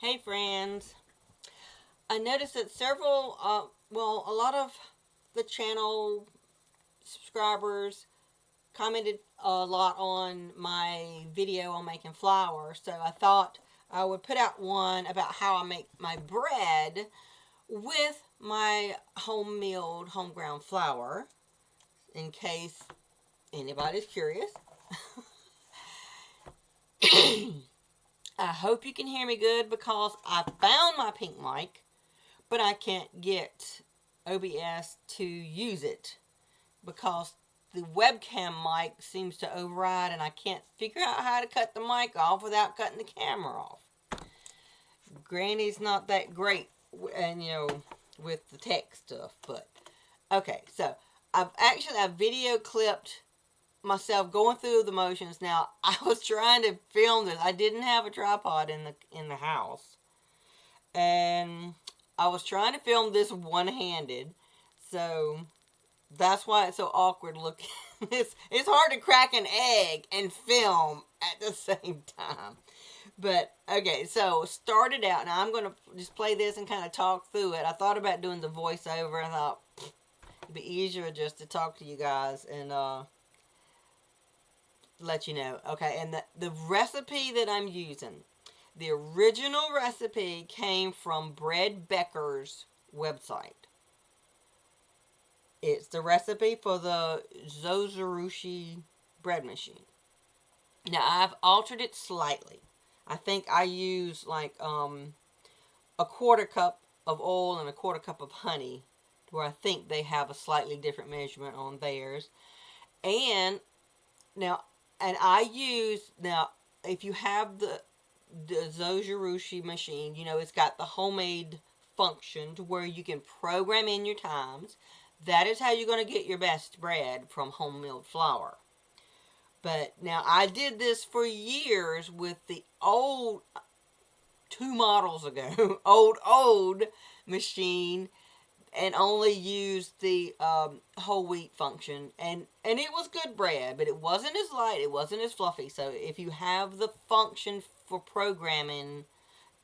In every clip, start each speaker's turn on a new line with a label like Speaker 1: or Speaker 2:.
Speaker 1: Hey friends, I noticed that a lot of the channel subscribers commented a lot on my video on making flour, so I thought I would put out one about how I make my bread with my home ground flour, in case anybody's curious. I hope you can hear me good because I found my pink mic, but I can't get OBS to use it because the webcam mic seems to override and I can't figure out how to cut the mic off without cutting the camera off. Granny's not that great, and with the tech stuff, but okay. So I've video clipped myself going through the motions. Now I was trying to film this. I didn't have a tripod in the house, and I was trying to film this one-handed, so that's why it's so awkward looking. It's hard to crack an egg and film at the same time. But okay, so started out. Now I'm gonna just play this and kind of talk through it. I thought about doing the voiceover. I thought it'd be easier just to talk to you guys and let you know. Okay, and the recipe that I'm using. The original recipe came from Breadmaker's website. It's the recipe for the Zojirushi bread machine. Now I've altered it slightly. I think I use like a quarter cup of oil and a quarter cup of honey, where I think they have a slightly different measurement on theirs. And if you have the Zojirushi machine, it's got the homemade function to where you can program in your times. That is how you're going to get your best bread from home milled flour. But now I did this for years with the old, 2 models ago, old machine, and only used the whole wheat function, and it was good bread, but it wasn't as light, it wasn't as fluffy. So if you have the function for programming,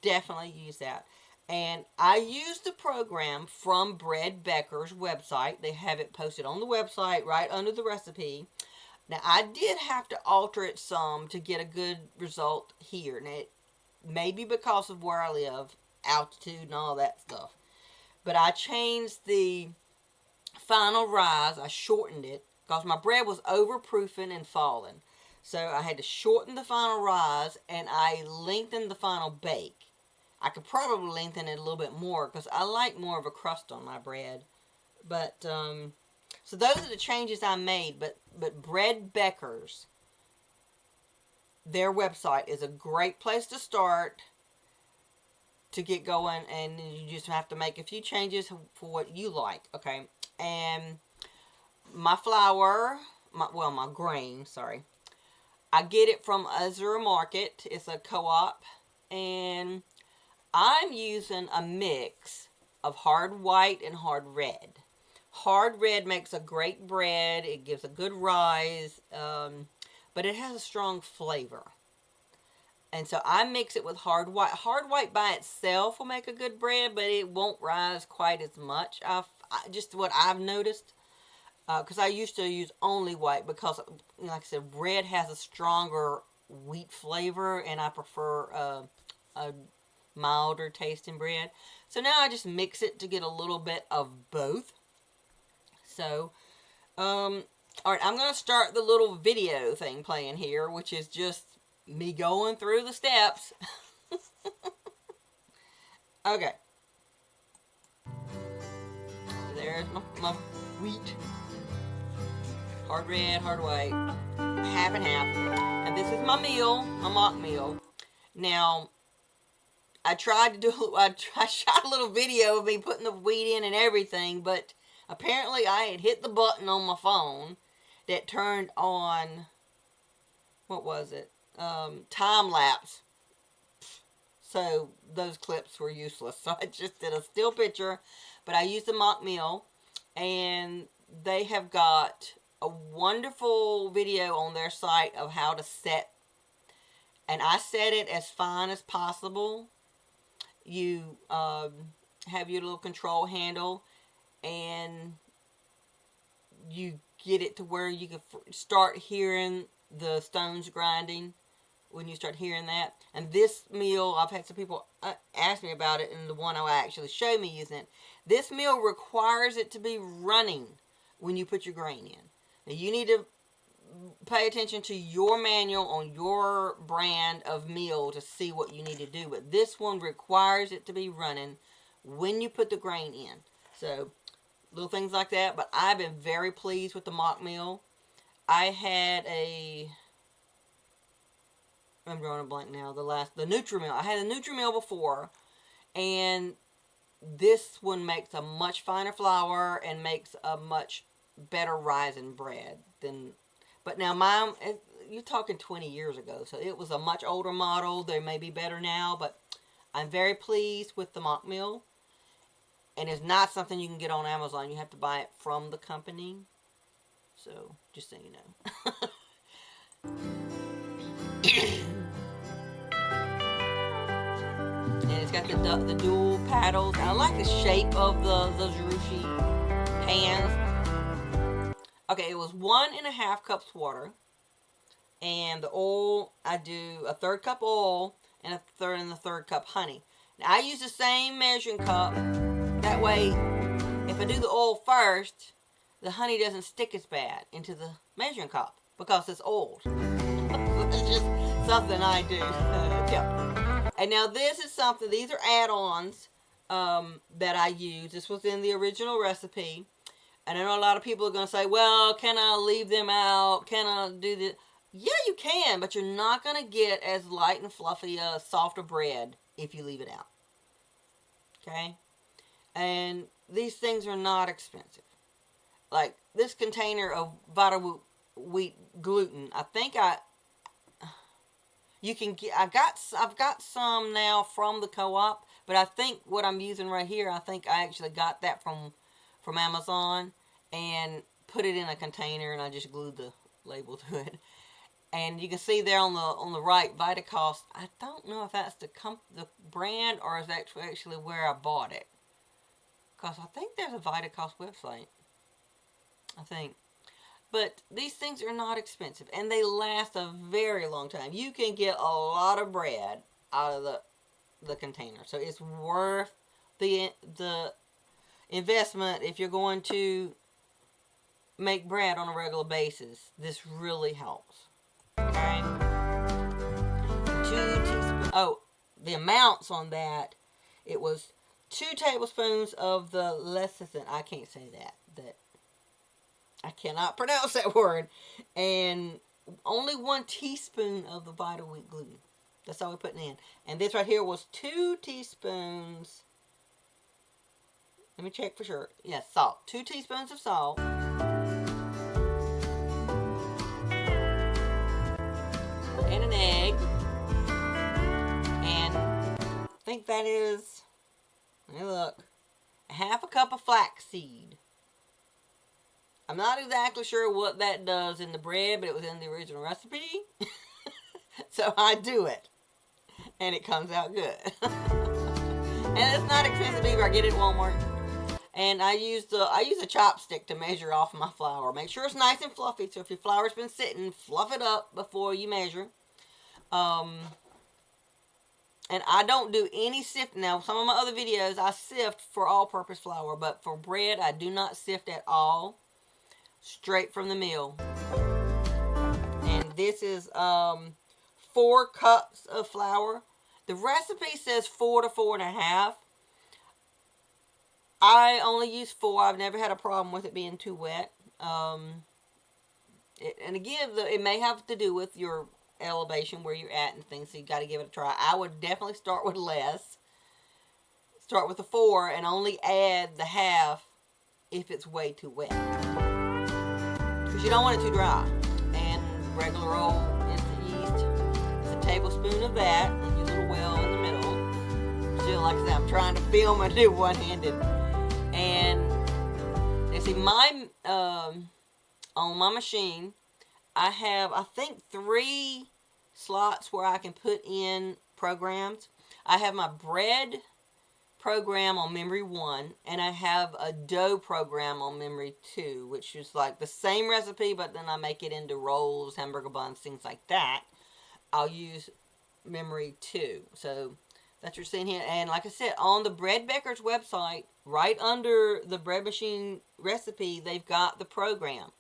Speaker 1: definitely use that. And I used the program from Breadmaker's website. They have it posted on the website right under the recipe. Now I did have to alter it some to get a good result here, and it may be because of where I live, altitude and all that stuff. But I changed the final rise. I shortened it because my bread was overproofing and falling. So I had to shorten the final rise, and I lengthened the final bake. I could probably lengthen it a little bit more because I like more of a crust on my bread. But so those are the changes I made. But Breadmaker's, their website is a great place to start to get going, and you just have to make a few changes for what you like. Okay, and my flour, my grain, sorry, I get it from Azure Market. It's a co-op, and I'm using a mix of hard white and hard red. Hard red makes a great bread. It gives a good rise, but it has a strong flavor. And so I mix it with hard white. Hard white by itself will make a good bread, but it won't rise quite as much. Just what I've noticed, because I used to use only white because, like I said, red has a stronger wheat flavor, and I prefer a milder tasting bread. So now I just mix it to get a little bit of both. So, all right, I'm going to start the little video thing playing here, which is just me going through the steps. Okay. There's my wheat. Hard red, hard white. Half and half. And this is my meal, my mock meal. Now, I shot a little video of me putting the wheat in and everything, but apparently I had hit the button on my phone that turned on, what was it? Time lapse. So those clips were useless. So I just did a still picture, but I used the mock meal, and they have got a wonderful video on their site of how to set, and I set it as fine as possible. You have your little control handle, and you get it to where you can start hearing the stones grinding when you start hearing that. And this mill, I've had some people ask me about it, and the one I actually showed me using it. This mill requires it to be running when you put your grain in. Now you need to pay attention to your manual on your brand of mill to see what you need to do. But this one requires it to be running when you put the grain in. So little things like that. But I've been very pleased with the mock mill. I had I'm drawing a blank now. The Nutri-Mill. I had a Nutri-Mill before, and this one makes a much finer flour and makes a much better rising bread than. But now mine, you're talking 20 years ago, so it was a much older model. They may be better now, but I'm very pleased with the mock mill. And it's not something you can get on Amazon. You have to buy it from the company. So, just so you know. And it's got the dual paddles. And I like the shape of the Zojirushi pans. Okay, it was 1.5 cups water. And the oil, I do a 1/3 cup oil and a third cup honey. Now, I use the same measuring cup. That way, if I do the oil first, the honey doesn't stick as bad into the measuring cup because it's oiled. It's just something I do. Yeah. And now this is something, these are add-ons that I use. This was in the original recipe. And I know a lot of people are going to say, well, can I leave them out? Can I do this? Yeah, you can, but you're not going to get as light and fluffy, softer bread if you leave it out. Okay? And these things are not expensive. Like this container of Vital Wheat gluten, I think you can get. I've got some now from the co-op, but I think what I'm using right here, I think I actually got that from Amazon and put it in a container, and I just glued the label to it. And you can see there on the right, Vitacost. I don't know if that's the brand or is that actually where I bought it. Because I think there's a Vitacost website. I think. But these things are not expensive. And they last a very long time. You can get a lot of bread out of the container. So it's worth the investment if you're going to make bread on a regular basis. This really helps. Okay. 2 teaspoons. Oh, the amounts on that, it was 2 tablespoons of the lecithin. I can't say that. I cannot pronounce that word. And only 1 teaspoon of the Vital Wheat gluten. That's all we're putting in. And this right here was 2 teaspoons. Let me check for sure. Yes, salt. 2 teaspoons of salt. And an egg. And I think that is, let me look, 1/2 cup of flaxseed. I'm not exactly sure what that does in the bread, but it was in the original recipe. So I do it. And it comes out good. And it's not expensive either. I get it at Walmart. And I use a chopstick to measure off my flour. Make sure it's nice and fluffy. So if your flour's been sitting, fluff it up before you measure. And I don't do any sifting. Now, some of my other videos, I sift for all-purpose flour. But for bread, I do not sift at all. Straight from the mill. And this is 4 cups of flour. The recipe says 4 to 4.5. I only use 4. I've never had a problem with it being too wet. And again, it may have to do with your elevation, where you're at and things, so you got to give it a try. I would definitely start with less. Start with the 4 and only add the half if it's way too wet. Because you don't want it too dry. And regular old instant yeast. It's a tablespoon of that in your little well in the middle. Still, like I said, I'm trying to film and do one-handed. And you see, on my machine, I have, I think, 3 slots where I can put in programs. I have my bread program on memory 1, and I have a dough program on memory 2, which is like the same recipe, but then I make it into rolls, hamburger buns, things like that. I'll use memory 2. So that's what you're seeing here. And like I said, on the Breadmaker's website, right under the bread machine recipe, they've got the program.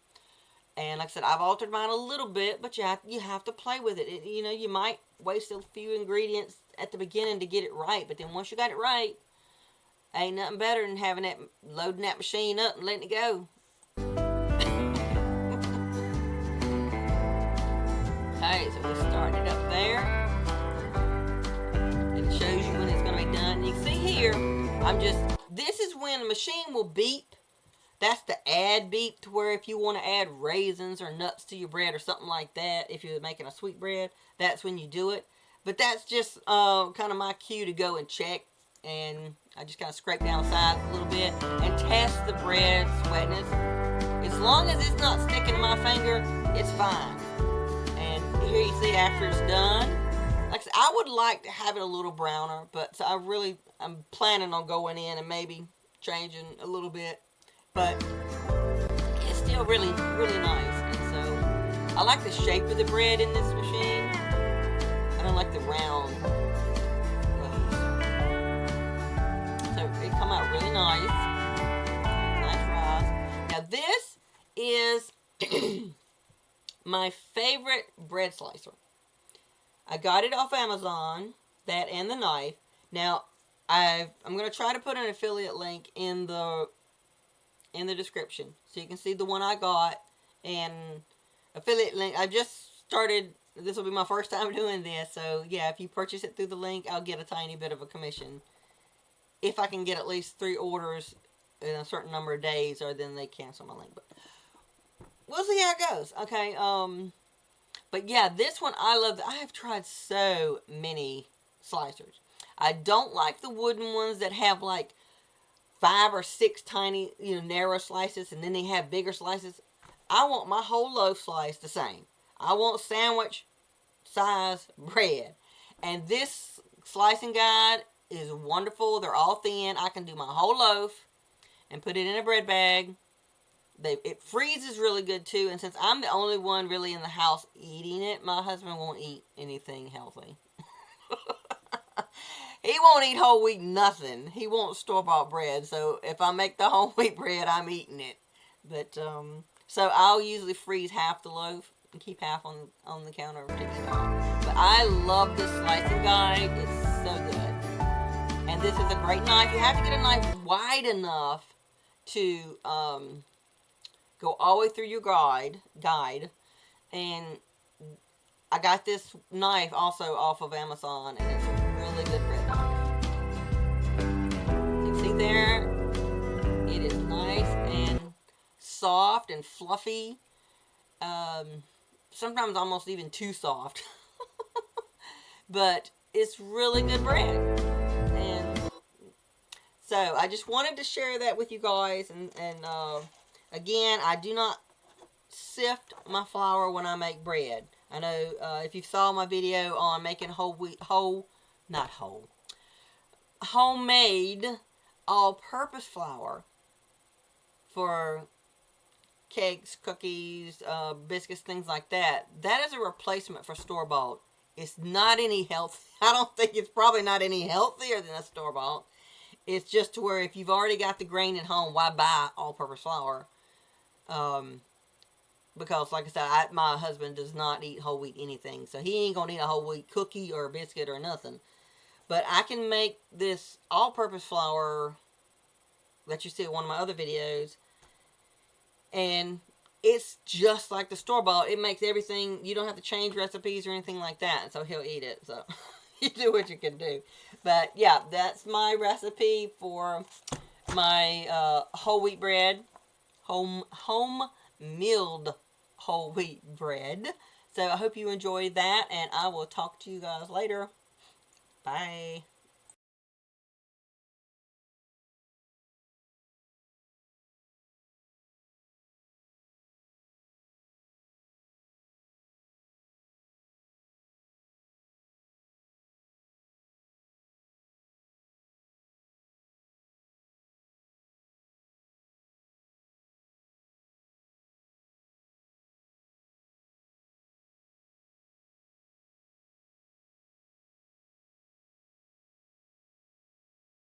Speaker 1: And like I said, I've altered mine a little bit, but you have to play with it. You know, you might waste a few ingredients at the beginning to get it right, but then once you got it right, ain't nothing better than having that, loading that machine up and letting it go. Okay, so we started it up there, and it shows you when it's going to be done. You can see here, this is when the machine will beep. That's the add beep, to where if you want to add raisins or nuts to your bread or something like that, if you're making a sweet bread, that's when you do it. But that's just kind of my cue to go and check, and I just kind of scrape down the sides a little bit and test the bread's wetness. As long as it's not sticking to my finger, it's fine. And here you see after it's done. Like I said, I would like to have it a little browner, but so I'm planning on going in and maybe changing a little bit. But it's still really, really nice. And so I like the shape of the bread in this machine. I don't like the round ones. So it come out really nice. Nice rise. Now this is my favorite bread slicer. I got it off Amazon, that and the knife. Now I'm going to try to put an affiliate link in the description, so you can see the one I got, and affiliate link. I just started, this will be my first time doing this, so yeah, if you purchase it through the link, I'll get a tiny bit of a commission if I can get at least 3 orders in a certain number of days, or then they cancel my link. But we'll see how it goes. Okay. But yeah, this one I love. I have tried so many slicers. I don't like the wooden ones that have like 5 or 6 tiny, narrow slices, and then they have bigger slices. I want my whole loaf sliced the same. I want sandwich size bread. And this slicing guide is wonderful. They're all thin. I can do my whole loaf and put it in a bread bag. It freezes really good too. And since I'm the only one really in the house eating it, my husband won't eat anything healthy. He won't eat whole wheat nothing. He won't store-bought bread. So if I make the whole wheat bread, I'm eating it. But so I'll usually freeze half the loaf and keep half on the counter to eat it all. But I love this slicing guide. It's so good. And this is a great knife. You have to get a knife wide enough to go all the way through your guide. And I got this knife also off of Amazon, and it's a really good bread knife. You can see there, it is nice and soft and fluffy. Sometimes almost even too soft. But it's really good bread. And so I just wanted to share that with you guys. And again, I do not sift my flour when I make bread. I know if you saw my video on making homemade all-purpose flour for cakes, cookies, biscuits, things like that, that is a replacement for store-bought. It's not any healthy. I don't think it's probably not any healthier than a store-bought. It's just to where if you've already got the grain at home, why buy all-purpose flour? Because, like I said, my husband does not eat whole wheat anything. So he ain't going to eat a whole wheat cookie or a biscuit or nothing. But I can make this all-purpose flour that you see in one of my other videos. And it's just like the store-bought. It makes everything, you don't have to change recipes or anything like that. And so he'll eat it. So you do what you can do. But yeah, that's my recipe for my whole wheat bread. Home milled whole wheat bread. So I hope you enjoyed that, and I will talk to you guys later. Bye.